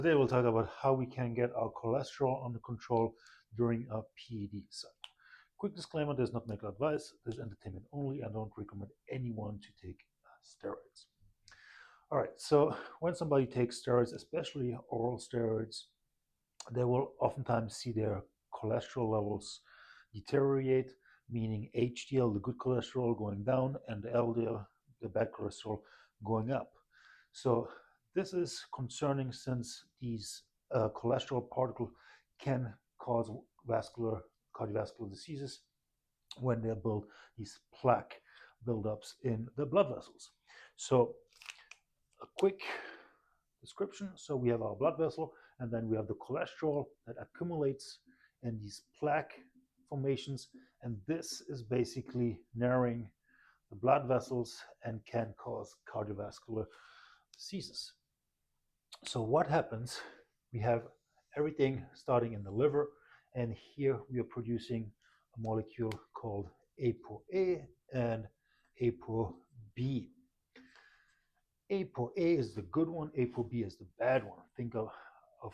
Today we'll talk about how we can get our cholesterol under control during a PED cycle. Quick disclaimer, there's not medical advice, there's entertainment only. I don't recommend anyone to take steroids. All right, so when somebody takes steroids, especially oral steroids, they will oftentimes see their cholesterol levels deteriorate, meaning HDL, the good cholesterol, going down, and LDL, the bad cholesterol, going up. So this is concerning since these cholesterol particles can cause cardiovascular diseases when they build these plaque buildups in the blood vessels. So a quick description. So we have our blood vessel, and then we have the cholesterol that accumulates in these plaque formations, and this is basically narrowing the blood vessels and can cause cardiovascular diseases. So what happens? We have everything starting in the liver, and here we are producing a molecule called ApoA and ApoB. ApoA is the good one, ApoB is the bad one. Think of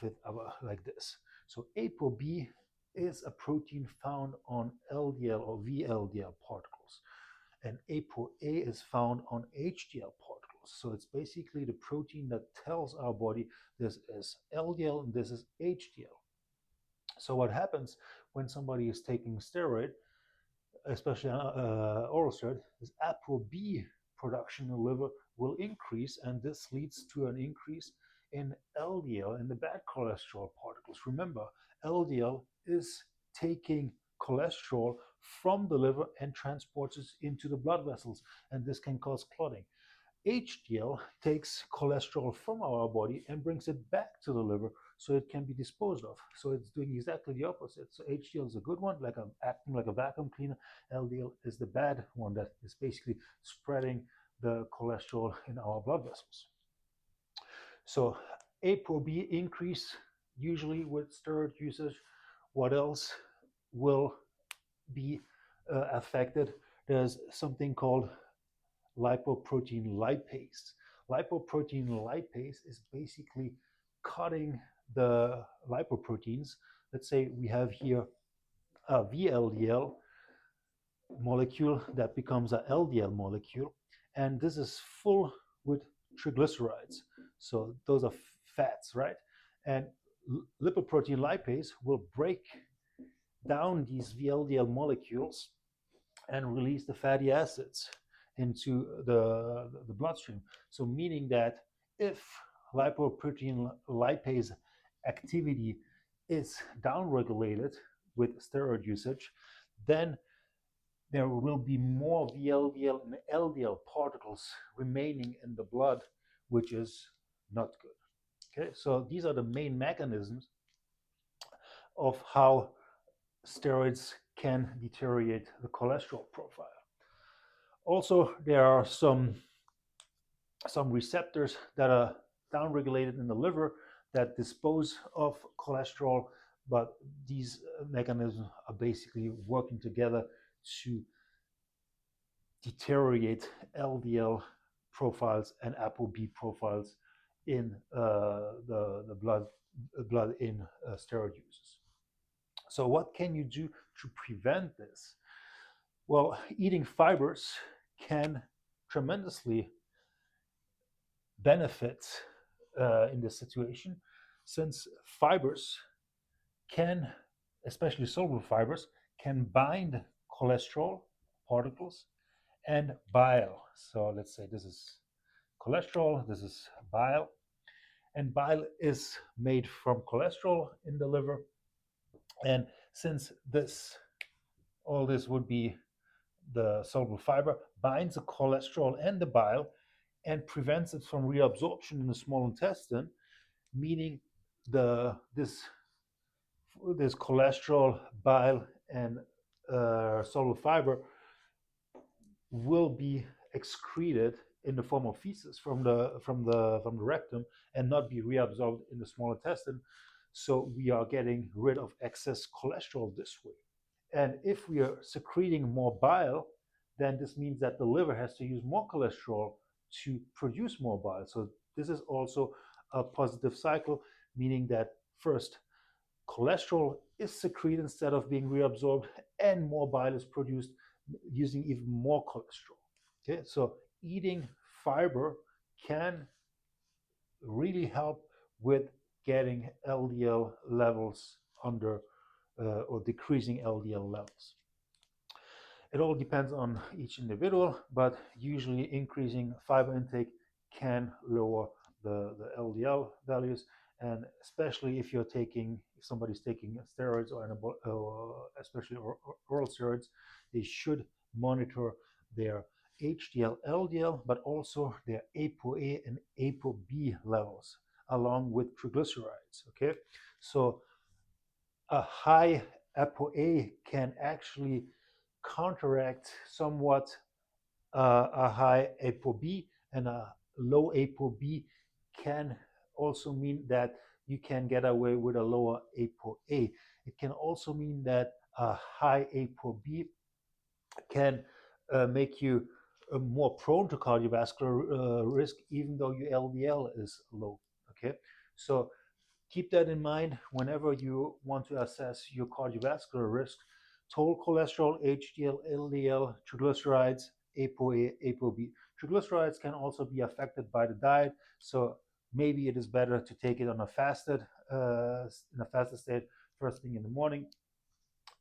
it like this. So ApoB is a protein found on LDL or VLDL particles, and ApoA is found on HDL particles. So it's basically the protein that tells our body this is LDL and this is HDL. So what happens when somebody is taking steroid, especially oral steroid, is ApoB production in the liver will increase, and this leads to an increase in LDL, in the bad cholesterol particles. Remember, LDL is taking cholesterol from the liver and transports it into the blood vessels, and this can cause clotting. HDL takes cholesterol from our body and brings it back to the liver so it can be disposed of. So it's doing exactly the opposite. So HDL is a good one, acting like a vacuum cleaner. LDL is the bad one that is basically spreading the cholesterol in our blood vessels. So ApoB increase usually with steroid usage. What else will be affected? There's something called lipoprotein lipase. Lipoprotein lipase is basically cutting the lipoproteins. Let's say we have here a VLDL molecule that becomes a LDL molecule, and this is full with triglycerides. So those are fats, right? And lipoprotein lipase will break down these VLDL molecules and release the fatty acids into the bloodstream. So meaning that if lipoprotein lipase activity is downregulated with steroid usage, then there will be more VLDL and LDL particles remaining in the blood, which is not good. Okay, so these are the main mechanisms of how steroids can deteriorate the cholesterol profile. Also, there are some receptors that are downregulated in the liver that dispose of cholesterol, but these mechanisms are basically working together to deteriorate LDL profiles and ApoB profiles in the blood in steroid users. So what can you do to prevent this? Well, eating fibers can tremendously benefit in this situation, since fibers can, especially soluble fibers, can bind cholesterol particles and bile. So let's say this is cholesterol, this is bile, and bile is made from cholesterol in the liver. And since all this would be the soluble fiber, binds the cholesterol and the bile and prevents it from reabsorption in the small intestine, meaning this cholesterol, bile, and soluble fiber will be excreted in the form of feces from the rectum and not be reabsorbed in the small intestine. So we are getting rid of excess cholesterol this way. And if we are secreting more bile, then this means that the liver has to use more cholesterol to produce more bile. So this is also a positive cycle, meaning that first, cholesterol is secreted instead of being reabsorbed, and more bile is produced using even more cholesterol. Okay, so eating fiber can really help with getting LDL levels under or decreasing LDL levels. It all depends on each individual, but usually increasing fiber intake can lower the LDL values, and especially if somebody's taking steroids or especially oral steroids, they should monitor their HDL, LDL, but also their ApoA and ApoB levels, along with triglycerides. Okay, so a high ApoA can actually counteract somewhat a high ApoB, and a low ApoB can also mean that you can get away with a lower ApoA. It can also mean that a high ApoB can make you more prone to cardiovascular risk, even though your LDL is low. Okay, so keep that in mind whenever you want to assess your cardiovascular risk. Total cholesterol, HDL, LDL, triglycerides, ApoA, ApoB. Triglycerides can also be affected by the diet, so maybe it is better to take it on a in a fasted state first thing in the morning,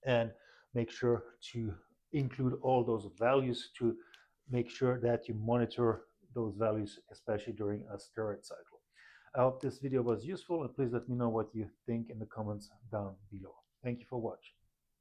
and make sure to include all those values to make sure that you monitor those values, especially during a steroid cycle. I hope this video was useful, and please let me know what you think in the comments down below. Thank you for watching.